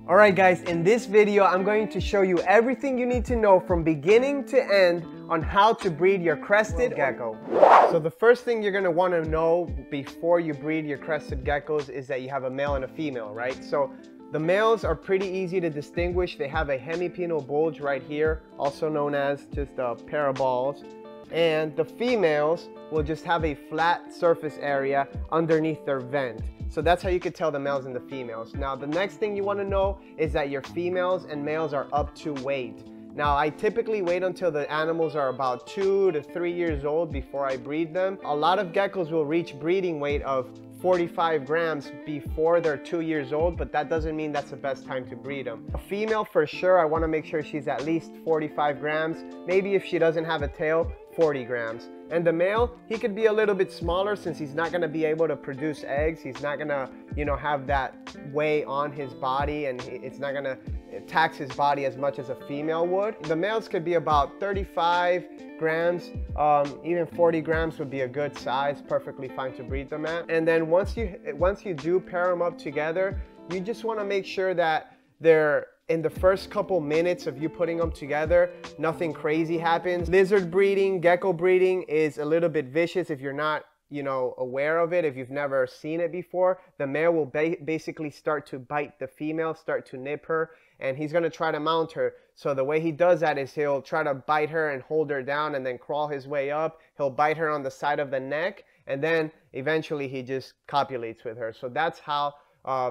Alright guys, in this video I'm going to show you everything you need to know from beginning to end on how to breed your crested gecko. So the first thing you're going to want to know before you breed your crested geckos is that you have a male and a female, right? So the males are pretty easy to distinguish. They have a hemipenal bulge right here, also known as just a pair of balls. And the females will just have a flat surface area underneath their vent. So that's how you could tell the males and the females. Now the next thing you want to know is that your females and males are up to weight. Now I typically wait until the animals are about 2 to 3 years old before I breed them. A lot of geckos will reach breeding weight of 45 grams before they're 2 years old, but that doesn't mean that's the best time to breed them. A female, for sure, I want to make sure she's at least 45 grams. Maybe if she doesn't have a tail, 40 grams. And the male, he could be a little bit smaller since he's not going to be able to produce eggs. He's not going to, have that weight on his body, and it's not going to tax his body as much as a female would. The males could be about 35 grams, even 40 grams would be a good size, perfectly fine to breed them at. And then once you do pair them up together, you just want to make sure that they're in the first couple minutes of you putting them together, nothing crazy happens. Lizard breeding, gecko breeding is a little bit vicious if you're not aware of it. If you've never seen it before, the male will basically start to bite the female, start to nip her, and he's going to try to mount her. So the way he does that is he'll try to bite her and hold her down and then crawl his way up. He'll bite her on the side of the neck, and then eventually he just copulates with her. So that's how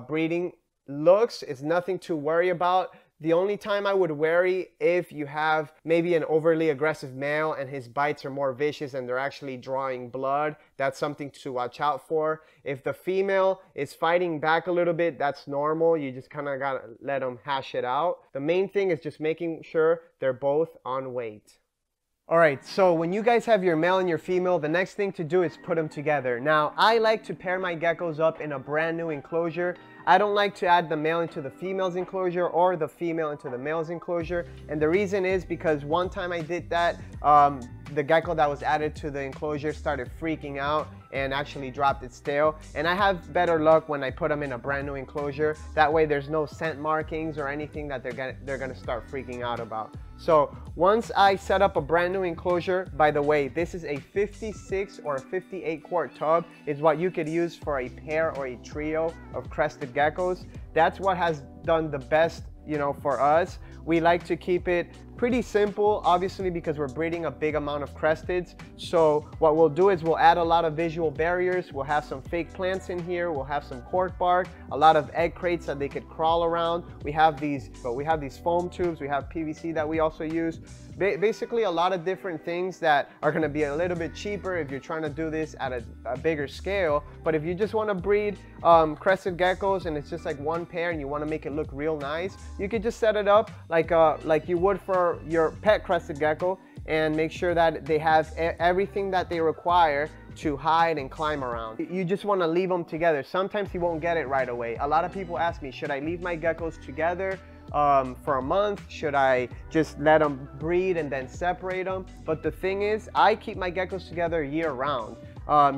breeding looks. It's nothing to worry about. The only time I would worry if you have maybe an overly aggressive male and his bites are more vicious and they're actually drawing blood. That's something to watch out for. If the female is fighting back a little bit, that's normal. You just kind of gotta let them hash it out. The main thing is just making sure they're both on weight. Alright, so when you guys have your male and your female, the next thing to do is put them together. Now, I like to pair my geckos up in a brand new enclosure. I don't like to add the male into the female's enclosure or the female into the male's enclosure. And the reason is because one time I did that, the gecko that was added to the enclosure started freaking out and actually dropped its tail. And I have better luck when I put them in a brand new enclosure. That way there's no scent markings or anything that they're gonna start freaking out about. So once I set up a brand new enclosure, by the way, this is a 56 or a 58 quart tub, is what you could use for a pair or a trio of crested geckos. That's what has done the best, for us. We like to keep it pretty simple, obviously, because we're breeding a big amount of cresteds. So what we'll do is we'll add a lot of visual barriers. We'll have some fake plants in here. We'll have some cork bark, a lot of egg crates that they could crawl around. We have these foam tubes. We have PVC that we also use. Basically a lot of different things that are going to be a little bit cheaper if you're trying to do this at a bigger scale. But if you just want to breed crested geckos and it's just like one pair and you want to make it look real nice, you could just set it up like you would for your pet crested gecko and make sure that they have everything that they require to hide and climb around. You just want to leave them together. Sometimes you won't get it right away. A lot of people ask me, should I leave my geckos together for a month? Should I just let them breed and then separate them? But the thing is, I keep my geckos together year round.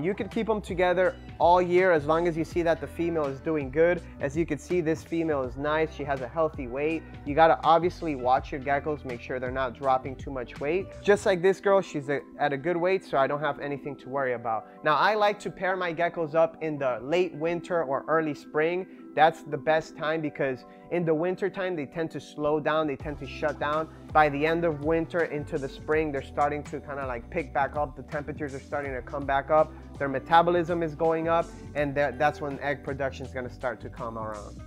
You can keep them together all year as long as you see that the female is doing good. As you can see, this female is nice. She has a healthy weight. You gotta obviously watch your geckos, make sure they're not dropping too much weight. Just like this girl, she's at a good weight, so I don't have anything to worry about. Now, I like to pair my geckos up in the late winter or early spring. That's the best time because in the winter time, they tend to slow down, they tend to shut down. By the end of winter into the spring, they're starting to kind of like pick back up. The temperatures are starting to come back up. Their metabolism is going up, and that's when egg production is going to start to come around.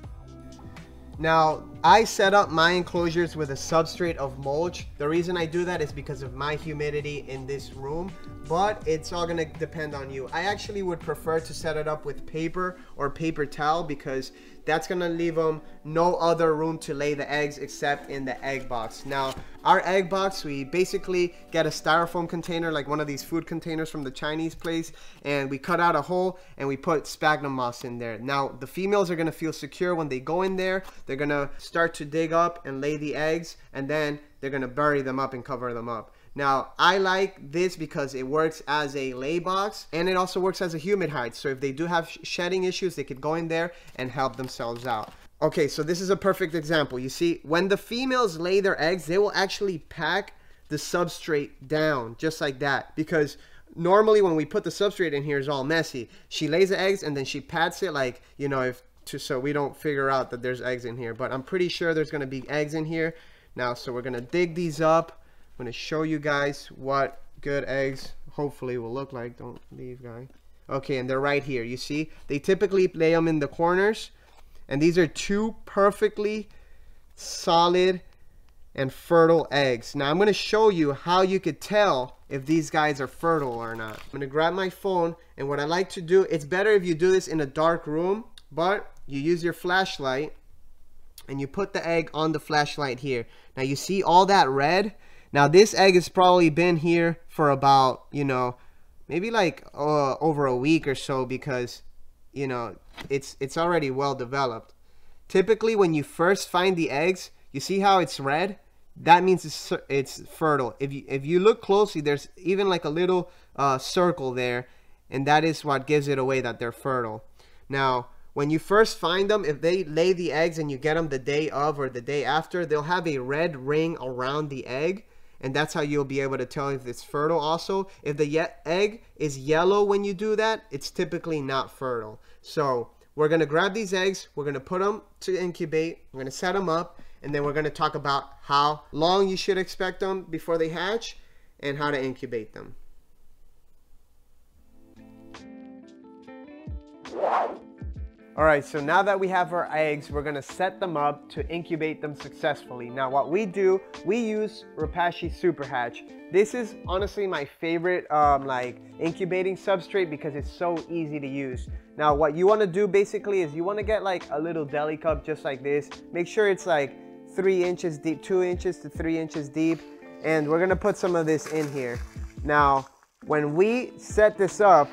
Now, I set up my enclosures with a substrate of mulch. The reason I do that is because of my humidity in this room, but it's all gonna depend on you. I actually would prefer to set it up with paper or paper towel because that's gonna leave them no other room to lay the eggs except in the egg box. Now, our egg box, we basically get a styrofoam container, like one of these food containers from the Chinese place, and we cut out a hole and we put sphagnum moss in there. Now, the females are gonna feel secure when they go in there. They're gonna start to dig up and lay the eggs, and then they're gonna bury them up and cover them up. Now, I like this because it works as a lay box and it also works as a humid hide. So if they do have shedding issues, they could go in there and help themselves out. Okay, so this is a perfect example. You see, when the females lay their eggs, they will actually pack the substrate down just like that, because normally when we put the substrate in here, it's all messy. She lays the eggs and then she pats it, like, you know, so we don't figure out that there's eggs in here. But I'm pretty sure there's going to be eggs in here now. So we're going to dig these up. I'm going to show you guys what good eggs hopefully will look like. Don't leave, guy. Okay, and they're right here. You see, they typically lay them in the corners, and these are two perfectly solid and fertile eggs. Now I'm going to show you how you could tell if these guys are fertile or not. I'm going to grab my phone, and what I like to do, it's better if you do this in a dark room, but you use your flashlight and you put the egg on the flashlight here. Now you see all that red? Now this egg has probably been here for about, you know, maybe like over a week or so, because, you know, it's already well developed. Typically when you first find the eggs, you see how it's red? That means it's fertile. If you look closely, there's even like a little circle there, and that is what gives it away that they're fertile. Now, when you first find them, if they lay the eggs and you get them the day of or the day after, they'll have a red ring around the egg, and that's how you'll be able to tell if it's fertile. Also, if the egg is yellow when you do that, it's typically not fertile. So we're going to grab these eggs, we're going to put them to incubate, we're going to set them up, and then we're going to talk about how long you should expect them before they hatch and how to incubate them. All right, so now that we have our eggs, we're going to set them up to incubate them successfully. Now what we do, we use Repashy Super Hatch. This is honestly my favorite like incubating substrate because it's so easy to use. Now what you want to do basically is you want to get like a little deli cup just like this. Make sure it's like 3 inches deep, 2 inches to 3 inches deep, and we're going to put some of this in here. Now when we set this up,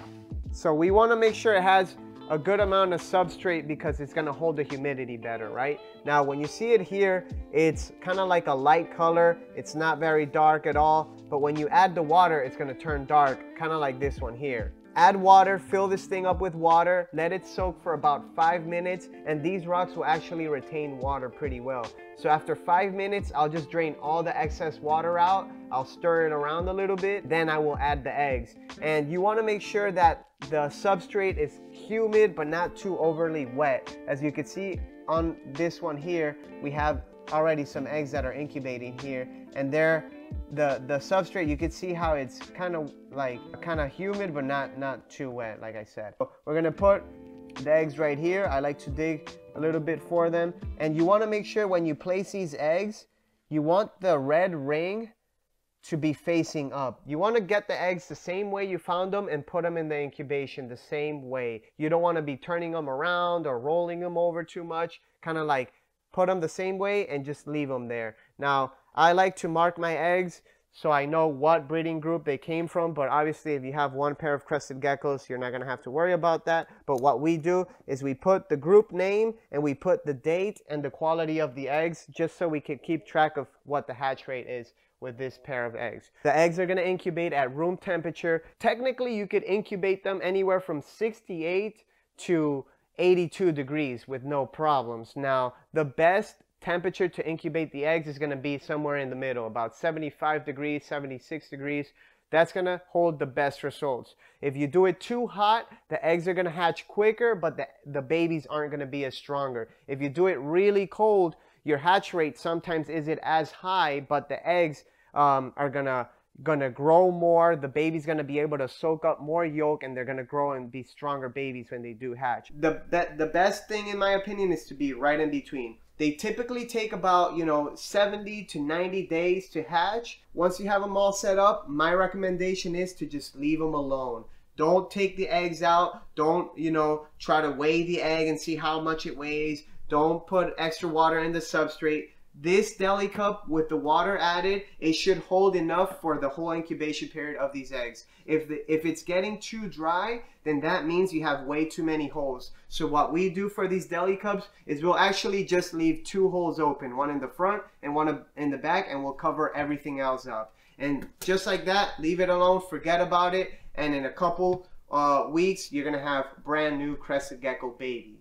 so we want to make sure it has a good amount of substrate because it's going to hold the humidity better, right? Now when you see it here, it's kind of like a light color. It's not very dark at all, but when you add the water, it's going to turn dark, kind of like this one here. Add water, fill this thing up with water, let it soak for about 5 minutes, and these rocks will actually retain water pretty well. So after 5 minutes, I'll just drain all the excess water out. I'll stir it around a little bit, then I will add the eggs. And you want to make sure that the substrate is humid but not too overly wet. As you can see on this one here, we have already some eggs that are incubating here, and they're the substrate, you can see how it's kind of humid but not too wet, like I said. So we're gonna put the eggs right here. I like to dig a little bit for them, and you want to make sure when you place these eggs, you want the red ring to be facing up. You want to get the eggs the same way you found them and put them in the incubation the same way. You don't want to be turning them around or rolling them over too much. Kind of like put them the same way and just leave them there. Now I like to mark my eggs so I know what breeding group they came from, but obviously if you have one pair of crested geckos, you're not going to have to worry about that. But what we do is we put the group name and we put the date and the quality of the eggs, just so we can keep track of what the hatch rate is with this pair of eggs. The eggs are going to incubate at room temperature. Technically you could incubate them anywhere from 68 to 82 degrees with no problems. Now the best temperature to incubate the eggs is going to be somewhere in the middle, about 75 degrees, 76 degrees. That's going to hold the best results. If you do it too hot, the eggs are going to hatch quicker, but the babies aren't going to be as stronger. If you do it really cold, your hatch rate sometimes isn't as high, but the eggs are gonna grow more. The baby's gonna be able to soak up more yolk, and they're gonna grow and be stronger babies when they do hatch. The best thing in my opinion is to be right in between. They typically take about 70 to 90 days to hatch. Once you have them all set up, my recommendation is to just leave them alone. Don't take the eggs out. Don't try to weigh the egg and see how much it weighs. Don't put extra water in the substrate. This deli cup with the water added, it should hold enough for the whole incubation period of these eggs. If it's getting too dry, then that means you have way too many holes. So what we do for these deli cups is we'll actually just leave 2 holes open, one in the front and one in the back, and we'll cover everything else up. And just like that, leave it alone, forget about it, and in a couple weeks, you're gonna have brand new crested gecko babies.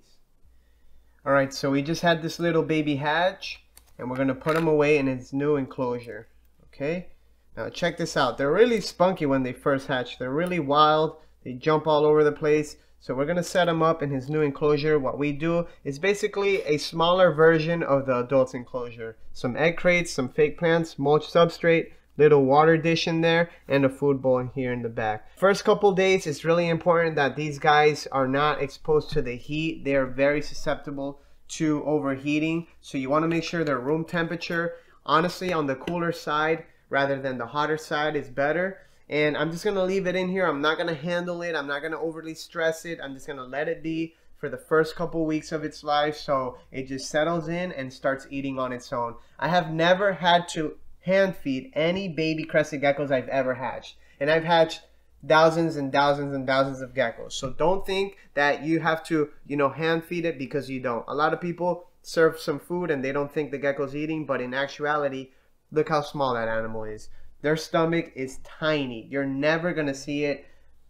All right, so we just had this little baby hatch, and we're gonna put him away in his new enclosure, okay? Now check this out. They're really spunky when they first hatch. They're really wild. They jump all over the place. So we're gonna set him up in his new enclosure. What we do is basically a smaller version of the adult's enclosure. Some egg crates, some fake plants, mulch substrate, little water dish in there, and a food bowl in here in the back. First couple days, it's really important that these guys are not exposed to the heat. They are very susceptible to overheating. So you wanna make sure they're room temperature. Honestly, on the cooler side rather than the hotter side is better. And I'm just gonna leave it in here. I'm not gonna handle it. I'm not gonna overly stress it. I'm just gonna let it be for the first couple weeks of its life so it just settles in and starts eating on its own. I have never had to hand feed any baby crested geckos I've ever hatched. And I've hatched thousands and thousands and thousands of geckos. So don't think that you have to, hand feed it, because you don't. A lot of people serve some food and they don't think the gecko's eating, but in actuality, look how small that animal is. Their stomach is tiny. You're never gonna see it,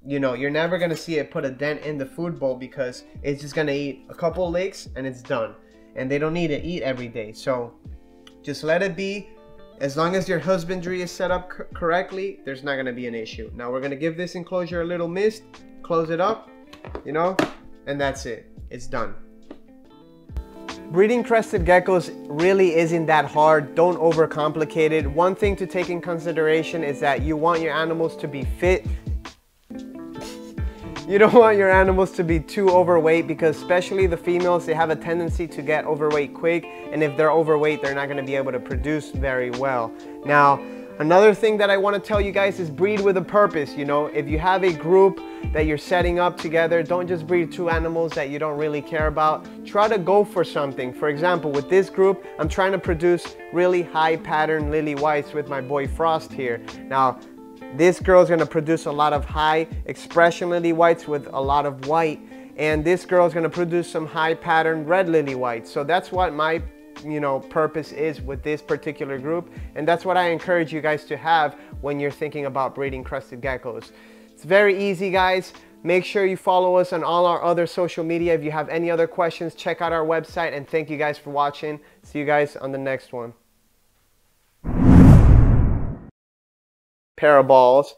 you're never gonna see it put a dent in the food bowl, because it's just gonna eat a couple licks and it's done. And they don't need to eat every day. So just let it be. As long as your husbandry is set up correctly, there's not gonna be an issue. Now we're gonna give this enclosure a little mist, close it up, and that's it. It's done. Breeding crested geckos really isn't that hard. Don't overcomplicate it. One thing to take in consideration is that you want your animals to be fit. You don't want your animals to be too overweight, because especially the females, they have a tendency to get overweight quick. And if they're overweight, they're not going to be able to produce very well. Now, another thing that I want to tell you guys is breed with a purpose. If you have a group that you're setting up together, don't just breed two animals that you don't really care about. Try to go for something. For example, with this group, I'm trying to produce really high pattern lily whites with my boy Frost here. Now, this girl's going to produce a lot of high expression lily whites with a lot of white, and this girl's going to produce some high pattern red lily whites. So that's what my purpose is with this particular group, and that's what I encourage you guys to have when you're thinking about breeding crested geckos. It's very easy, guys. Make sure you follow us on all our other social media. If you have any other questions, check out our website, and thank you guys for watching. See you guys on the next one. Pair of balls.